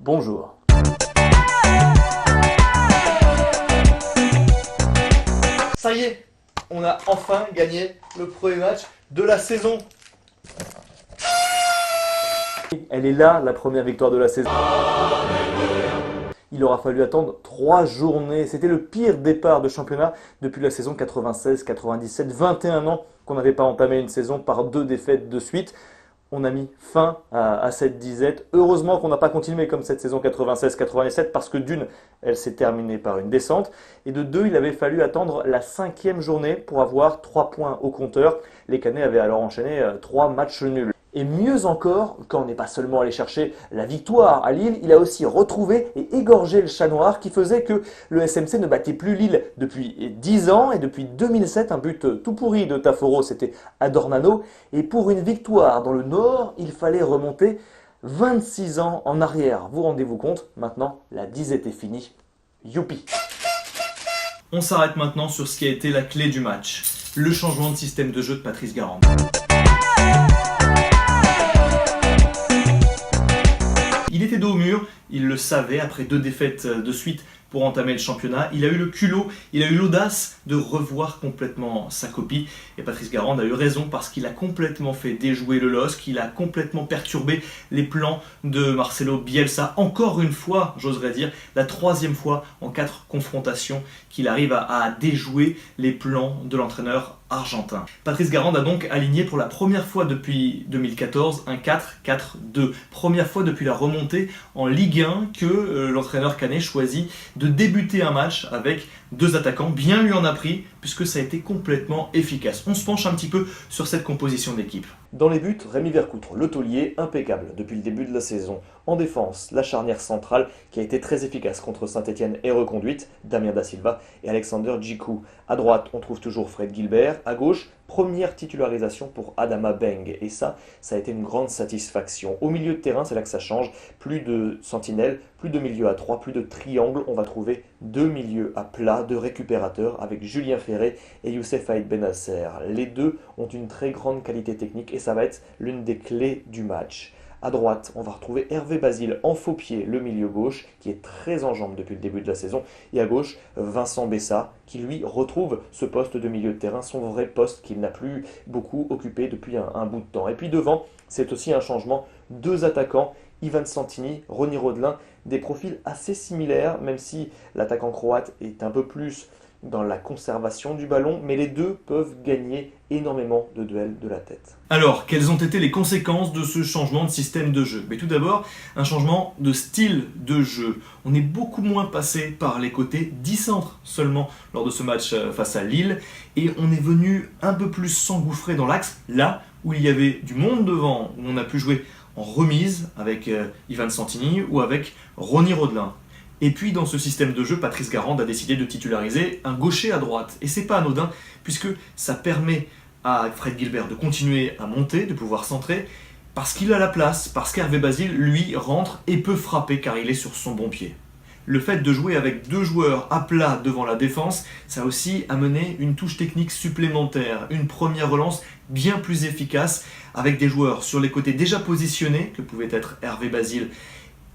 Bonjour. Ça y est, on a enfin gagné le premier match de la saison. Elle est là, la première victoire de la saison. Il aura fallu attendre 3 journées. C'était le pire départ de championnat depuis la saison 96-97. 21 ans qu'on n'avait pas entamé une saison par 2 défaites de suite. On a mis fin à cette disette. Heureusement qu'on n'a pas continué comme cette saison 96-97 parce que d'une, elle s'est terminée par une descente. Et de deux, il avait fallu attendre la 5e journée pour avoir 3 points au compteur. Les Canets avaient alors enchaîné 3 matchs nuls. Et mieux encore, quand on n'est pas seulement allé chercher la victoire à Lille, il a aussi retrouvé et égorgé le chat noir qui faisait que le SMC ne battait plus Lille depuis 10 ans. Et depuis 2007, un but tout pourri de Taforo, c'était à Dornano. Et pour une victoire dans le Nord, il fallait remonter 26 ans en arrière. Vous rendez-vous compte? Maintenant, la disette est finie. Youpi! On s'arrête maintenant sur ce qui a été la clé du match, le changement de système de jeu de Patrice Garande. Il était dos au mur, il le savait, après 2 défaites de suite pour entamer le championnat. Il a eu le culot, il a eu l'audace de revoir complètement sa copie. Et Patrice Garande a eu raison parce qu'il a complètement fait déjouer le LOSC, il a complètement perturbé les plans de Marcelo Bielsa. Encore une fois, j'oserais dire, la 3e fois en 4 confrontations qu'il arrive à déjouer les plans de l'entraîneur argentin. Patrice Garande a donc aligné pour la première fois depuis 2014 un 4-4-2. Première fois depuis la remontée en Ligue 1 que l'entraîneur canet choisit de débuter un match avec 2 attaquants. Bien lui en a pris puisque ça a été complètement efficace. On se penche un petit peu sur cette composition d'équipe. Dans les buts, Rémi Vercoutre, le taulier, impeccable depuis le début de la saison. En défense, la charnière centrale qui a été très efficace contre Saint-Etienne et reconduite, Damien Da Silva et Alexander Djikou. À droite, on trouve toujours Fred Gilbert. À gauche, première titularisation pour Adama Beng. Et ça a été une grande satisfaction. Au milieu de terrain, c'est là que ça change. Plus de sentinelles, plus de milieux à 3, plus de triangles. On va trouver 2 milieux à plat, 2 récupérateurs avec Julien Ferré et Youssef Aïd Benasser. Les deux ont une très grande qualité technique et ça va être l'une des clés du match. À droite, on va retrouver Hervé Basile en faux pied, le milieu gauche, qui est très en jambes depuis le début de la saison. Et à gauche, Vincent Bessa, qui lui retrouve ce poste de milieu de terrain, son vrai poste qu'il n'a plus beaucoup occupé depuis un bout de temps. Et puis devant, c'est aussi un changement. 2 attaquants, Ivan Santini, Ronny Rodelin, des profils assez similaires, même si l'attaquant croate est un peu plus dans la conservation du ballon, mais les deux peuvent gagner énormément de duels de la tête. Alors, quelles ont été les conséquences de ce changement de système de jeu? Mais tout d'abord, un changement de style de jeu. On est beaucoup moins passé par les côtés, 10 centres seulement lors de ce match face à Lille, et on est venu un peu plus s'engouffrer dans l'axe, là où il y avait du monde devant, où on a pu jouer en remise avec Ivan Santini ou avec Ronny Rodelin. Et puis dans ce système de jeu, Patrice Garande a décidé de titulariser un gaucher à droite. Et c'est pas anodin, puisque ça permet à Fred Gilbert de continuer à monter, de pouvoir centrer, parce qu'il a la place, parce qu'Hervé Basile, lui, rentre et peut frapper car il est sur son bon pied. Le fait de jouer avec 2 joueurs à plat devant la défense, ça a aussi amené une touche technique supplémentaire, une première relance bien plus efficace, avec des joueurs sur les côtés déjà positionnés, que pouvaient être Hervé Basile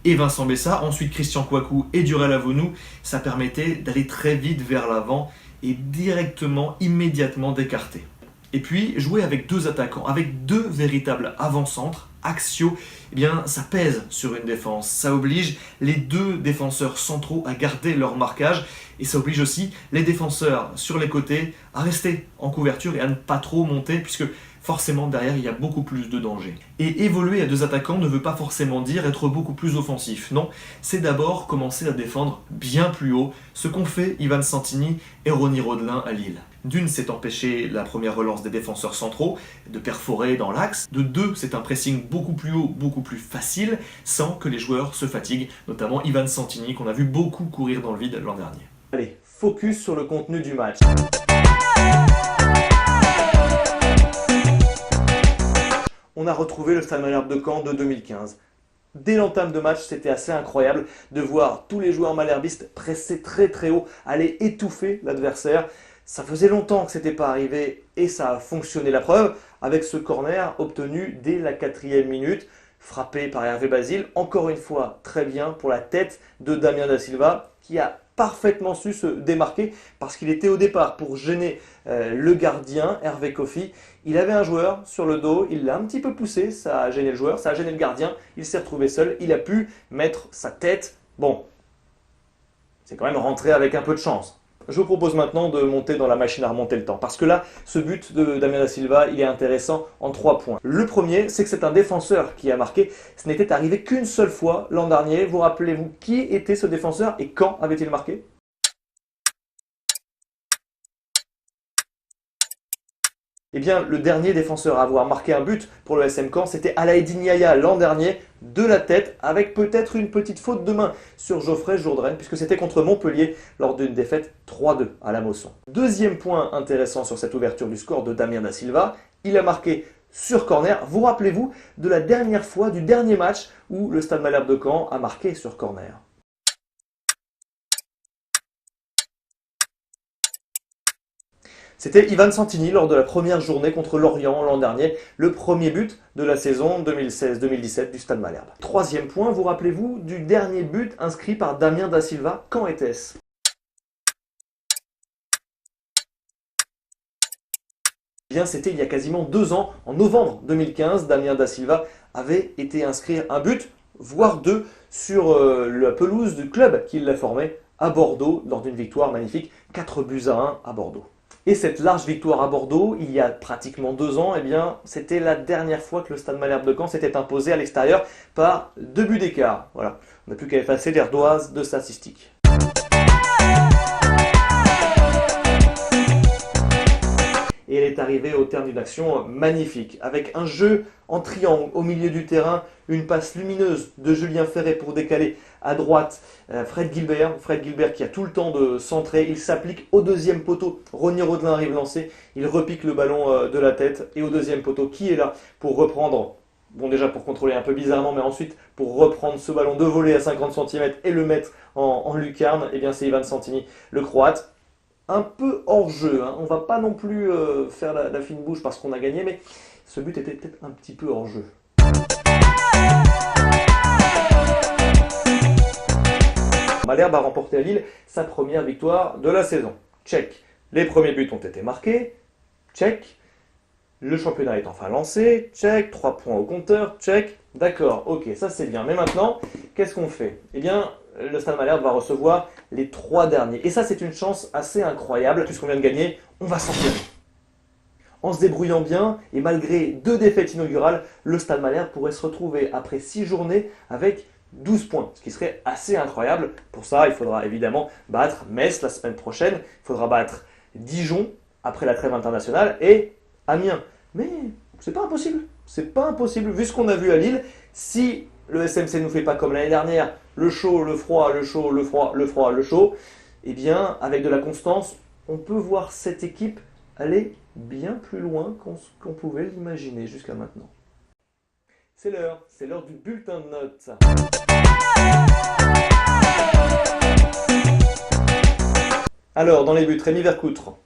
et Vincent Bessa, ensuite Christian Kouakou et Durel Avonou. Ça permettait d'aller très vite vers l'avant et directement, immédiatement d'écarter. Et puis jouer avec 2 attaquants, avec 2 véritables avant-centres, axiaux, eh bien ça pèse sur une défense. Ça oblige les 2 défenseurs centraux à garder leur marquage et ça oblige aussi les défenseurs sur les côtés à rester en couverture et à ne pas trop monter puisque forcément derrière il y a beaucoup plus de danger. Et évoluer à 2 attaquants ne veut pas forcément dire être beaucoup plus offensif. Non, c'est d'abord commencer à défendre bien plus haut, ce qu'ont fait Ivan Santini et Ronny Rodelin à Lille. D'une, c'est empêcher la première relance des défenseurs centraux de perforer dans l'axe. De 2, c'est un pressing beaucoup plus haut, beaucoup plus facile, sans que les joueurs se fatiguent, notamment Ivan Santini qu'on a vu beaucoup courir dans le vide l'an dernier. Allez, focus sur le contenu du match. On a retrouvé le Stade Malherbe de Caen de 2015. Dès l'entame de match, c'était assez incroyable de voir tous les joueurs malherbistes presser très très haut, aller étouffer l'adversaire. Ça faisait longtemps que ce n'était pas arrivé et ça a fonctionné. La preuve avec ce corner obtenu dès la 4e minute. frappé par Hervé Basile. Encore une fois, très bien pour la tête de Damien Da Silva qui a parfaitement su se démarquer parce qu'il était au départ pour gêner le gardien Hervé Kofi. Il avait un joueur sur le dos, il l'a un petit peu poussé, ça a gêné le joueur, ça a gêné le gardien, il s'est retrouvé seul, il a pu mettre sa tête. Bon, c'est quand même rentré avec un peu de chance. Je vous propose maintenant de monter dans la machine à remonter le temps. Parce que là, ce but de Damien Da Silva, il est intéressant en 3 points. Le premier, c'est que c'est un défenseur qui a marqué. Ce n'était arrivé qu'une seule fois l'an dernier. Vous rappelez-vous qui était ce défenseur et quand avait-il marqué ? Eh bien, le dernier défenseur à avoir marqué un but pour le SM Caen, c'était Alaeddine Yaya l'an dernier, de la tête, avec peut-être une petite faute de main sur Geoffrey Jourdain, puisque c'était contre Montpellier lors d'une défaite 3-2 à la Mosson. Deuxième point intéressant sur cette ouverture du score de Damien Da Silva, il a marqué sur corner. Vous rappelez-vous de la dernière fois, du dernier match où le Stade Malherbe de Caen a marqué sur corner ? C'était Ivan Santini lors de la première journée contre Lorient l'an dernier, le premier but de la saison 2016-2017 du Stade Malherbe. Troisième point, vous rappelez-vous du dernier but inscrit par Damien Da Silva, quand était-ce ? Eh bien, c'était il y a quasiment 2 ans, en novembre 2015, Damien Da Silva avait été inscrire un but, voire 2, sur la pelouse du club qui l'a formé à Bordeaux, lors d'une victoire magnifique, 4-1 à Bordeaux. Et cette large victoire à Bordeaux, il y a pratiquement 2 ans, eh bien, c'était la dernière fois que le Stade Malherbe de Caen s'était imposé à l'extérieur par 2 buts d'écart. Voilà, on n'a plus qu'à effacer l'ardoise de statistiques. Et elle est arrivée au terme d'une action magnifique, avec un jeu en triangle au milieu du terrain, une passe lumineuse de Julien Ferret pour décaler à droite Fred Gilbert qui a tout le temps de centrer, il s'applique au deuxième poteau, Ronny Rodelin arrive lancé, il repique le ballon de la tête, et au deuxième poteau, qui est là pour reprendre, bon déjà pour contrôler un peu bizarrement, mais ensuite pour reprendre ce ballon de volée à 50 cm et le mettre en lucarne, eh bien c'est Ivan Santini, le Croate. Un peu hors jeu, hein. On ne va pas non plus faire la fine bouche parce qu'on a gagné, mais ce but était peut-être un petit peu hors jeu. Malherbe a remporté à Lille sa première victoire de la saison. Check. Les premiers buts ont été marqués. Check. Le championnat est enfin lancé. Check. 3 points au compteur. Check. D'accord, ok, ça c'est bien. Mais maintenant, qu'est-ce qu'on fait ? Eh bien, le Stade Malherbe va recevoir les 3 derniers. Et ça, c'est une chance assez incroyable. Puisqu'on vient de gagner, on va s'en tirer. En se débrouillant bien, et malgré 2 défaites inaugurales, le Stade Malherbe pourrait se retrouver après 6 journées avec 12 points, ce qui serait assez incroyable. Pour ça, il faudra évidemment battre Metz la semaine prochaine, il faudra battre Dijon après la trêve internationale et Amiens. Mais c'est pas impossible, c'est pas impossible vu ce qu'on a vu à Lille. Si le SMC nous fait pas comme l'année dernière, le chaud, le froid, le chaud, le froid, le froid, le chaud, eh bien avec de la constance, on peut voir cette équipe aller bien plus loin qu'on pouvait l'imaginer jusqu'à maintenant. C'est l'heure du bulletin de notes. Alors, dans les buts, Rémi Vercoutre,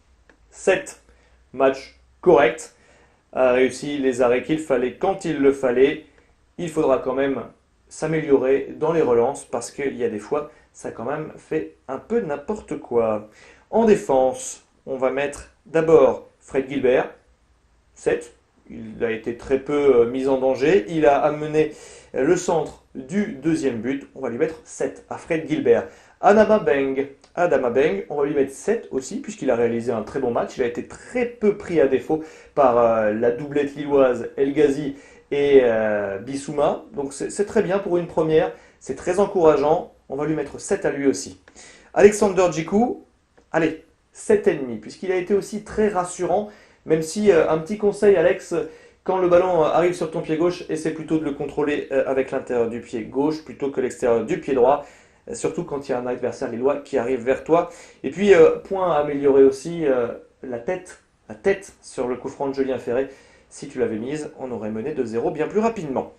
7 matchs corrects, a réussi les arrêts qu'il fallait quand il le fallait. Il faudra quand même s'améliorer dans les relances parce qu'il y a des fois, ça a quand même fait un peu n'importe quoi. En défense, on va mettre d'abord Fred Gilbert, 7. Il a été très peu mis en danger. Il a amené le centre du deuxième but. On va lui mettre 7 à Fred Gilbert. Adama Beng, on va lui mettre 7 aussi, puisqu'il a réalisé un très bon match. Il a été très peu pris à défaut par la doublette lilloise El Ghazi et Bissouma. Donc c'est très bien pour une première. C'est très encourageant. On va lui mettre 7 à lui aussi. Alexander Djikou, allez, 7,5, puisqu'il a été aussi très rassurant. Même si, un petit conseil Alex, quand le ballon arrive sur ton pied gauche, essaie plutôt de le contrôler avec l'intérieur du pied gauche plutôt que l'extérieur du pied droit, surtout quand il y a un adversaire lillois qui arrive vers toi. Et puis, point à améliorer aussi, la tête sur le coup franc de Julien Ferret. Si tu l'avais mise, on aurait mené 2-0 bien plus rapidement.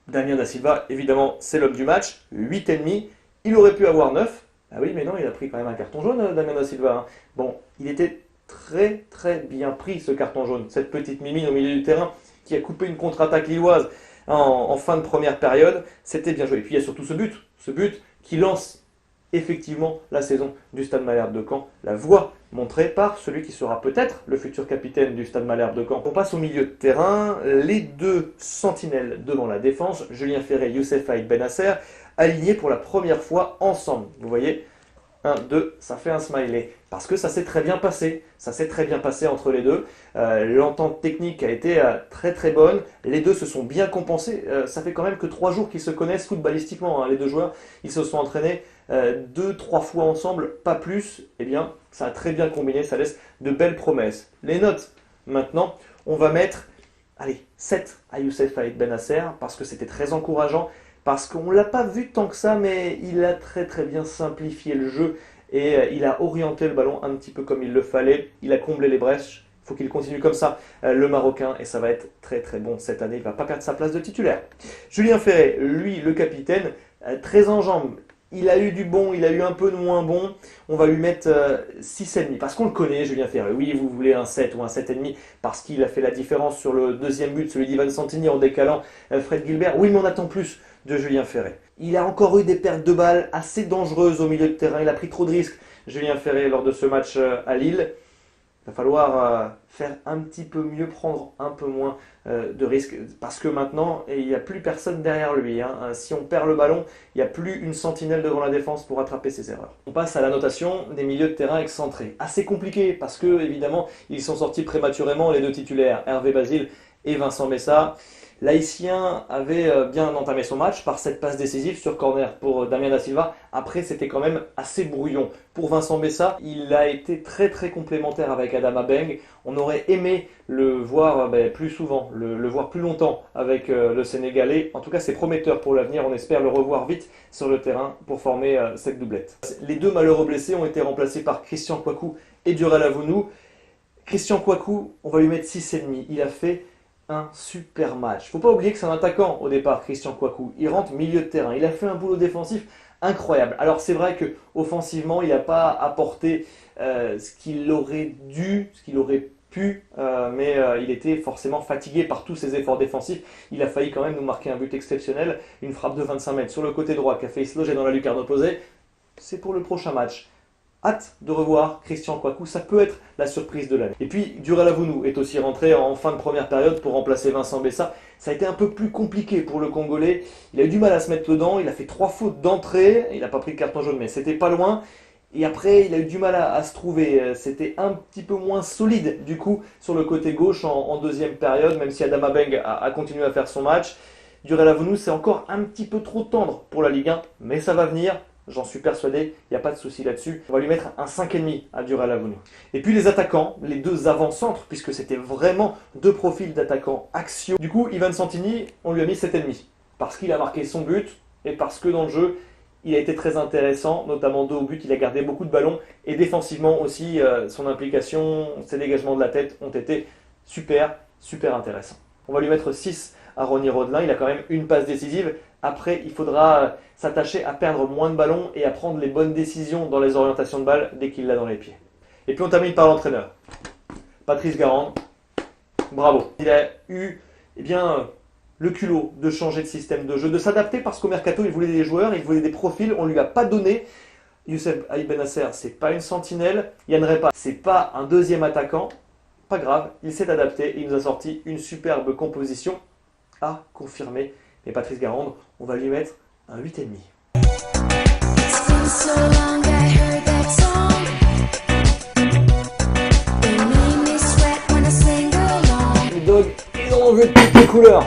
Damien Da Silva, évidemment, c'est l'homme du match, 8,5. Il aurait pu avoir 9. Ah oui, mais non, il a pris quand même un carton jaune, Damien Da Silva. Hein. Bon, il était très bien pris ce carton jaune. Cette petite mimine au milieu du terrain qui a coupé une contre-attaque lilloise en fin de première période. C'était bien joué. Et puis il y a surtout ce but qui lance effectivement la saison du Stade Malherbe de Caen. La voie montrée par celui qui sera peut-être le futur capitaine du Stade Malherbe de Caen. On passe au milieu de terrain. Les deux sentinelles devant la défense, Julien Ferré, Youssef Aïd Benasser, alignés pour la première fois ensemble. Vous voyez, 1, 2, ça fait un smiley. Parce que ça s'est très bien passé. Ça s'est très bien passé entre les deux. L'entente technique a été très très bonne. Les deux se sont bien compensés. Ça fait quand même que 3 jours qu'ils se connaissent footballistiquement. Les deux joueurs, ils se sont entraînés 2-3 fois ensemble, pas plus. Eh bien, ça a très bien combiné. Ça laisse de belles promesses. Les notes, maintenant, on va mettre, allez, 7 à Youssef Aïd Benasser parce que c'était très encourageant. Parce qu'on ne l'a pas vu tant que ça, mais il a très très bien simplifié le jeu et il a orienté le ballon un petit peu comme il le fallait. Il a comblé les brèches. Il faut qu'il continue comme ça, le Marocain, et ça va être très très bon cette année. Il ne va pas perdre sa place de titulaire. Julien Ferré, lui, le capitaine, très en jambes. Il a eu du bon, il a eu un peu de moins bon. On va lui mettre 6,5 parce qu'on le connaît, Julien Ferré. Oui, vous voulez un 7 ou un 7,5 parce qu'il a fait la différence sur le deuxième but, celui d'Ivan Santini en décalant Fred Gilbert. Oui, mais on attend plus de Julien Ferré. Il a encore eu des pertes de balles assez dangereuses au milieu de terrain. Il a pris trop de risques, Julien Ferré, lors de ce match à Lille. Il va falloir faire un petit peu mieux, prendre un peu moins de risques, parce que maintenant, il n'y a plus personne derrière lui. Si on perd le ballon, il n'y a plus une sentinelle devant la défense pour rattraper ses erreurs. On passe à la notation des milieux de terrain excentrés. Assez compliqué, parce que, évidemment, ils sont sortis prématurément, les deux titulaires, Hervé Basile et Vincent Messa. L'Haïtien avait bien entamé son match par cette passe décisive sur corner pour Damien Da Silva. Après, c'était quand même assez brouillon. Pour Vincent Messa, il a été très très complémentaire avec Adama Beng. On aurait aimé le voir plus souvent, le voir plus longtemps avec le Sénégalais. En tout cas, c'est prometteur pour l'avenir. On espère le revoir vite sur le terrain pour former cette doublette. Les deux malheureux blessés ont été remplacés par Christian Kouakou et Durel Avounou. Christian Kouakou, on va lui mettre 6,5. Il a fait un super match. Faut pas oublier que c'est un attaquant au départ, Christian Kouakou. Il rentre milieu de terrain. Il a fait un boulot défensif incroyable. Alors c'est vrai que offensivement, il n'a pas apporté ce qu'il aurait dû, ce qu'il aurait pu, mais il était forcément fatigué par tous ses efforts défensifs. Il a failli quand même nous marquer un but exceptionnel, une frappe de 25 mètres sur le côté droit qui a fait se loger dans la lucarne opposée. C'est pour le prochain match. Hâte de revoir Christian Kouakou, ça peut être la surprise de l'année. Et puis Durel Avounou est aussi rentré en fin de première période pour remplacer Vincent Messa. Ça a été un peu plus compliqué pour le Congolais. Il a eu du mal à se mettre dedans, il a fait 3 fautes d'entrée, il n'a pas pris de carton jaune mais c'était pas loin. Et après il a eu du mal à se trouver, c'était un petit peu moins solide du coup sur le côté gauche en deuxième période, même si Adama Beng a continué à faire son match. Durel Avounou c'est encore un petit peu trop tendre pour la Ligue 1, mais ça va venir. J'en suis persuadé, il n'y a pas de souci là-dessus. On va lui mettre un 5,5 à Durel Avounou. Et puis les attaquants, les deux avant-centres, puisque c'était vraiment deux profils d'attaquants axiaux. Du coup, Ivan Santini, on lui a mis 7,5. Parce qu'il a marqué son but et parce que dans le jeu, il a été très intéressant, notamment dos au but, il a gardé beaucoup de ballons. Et défensivement aussi, son implication, ses dégagements de la tête ont été super intéressants. On va lui mettre 6 à Ronny Rodelin, il a quand même une passe décisive. Après, il faudra s'attacher à perdre moins de ballons et à prendre les bonnes décisions dans les orientations de balles dès qu'il l'a dans les pieds. Et puis on termine par l'entraîneur. Patrice Garande, bravo. Il a eu le culot de changer de système de jeu, de s'adapter parce qu'au mercato, il voulait des joueurs, il voulait des profils, on ne lui a pas donné. Youssef Aïd Benasser, c'est pas une sentinelle. Yann Repa, c'est pas un deuxième attaquant. Pas grave, il s'est adapté et il nous a sorti une superbe composition à confirmer. Et Patrice Garande, on va lui mettre un 8,5. Le dog est dans le jeu de toutes les couleurs.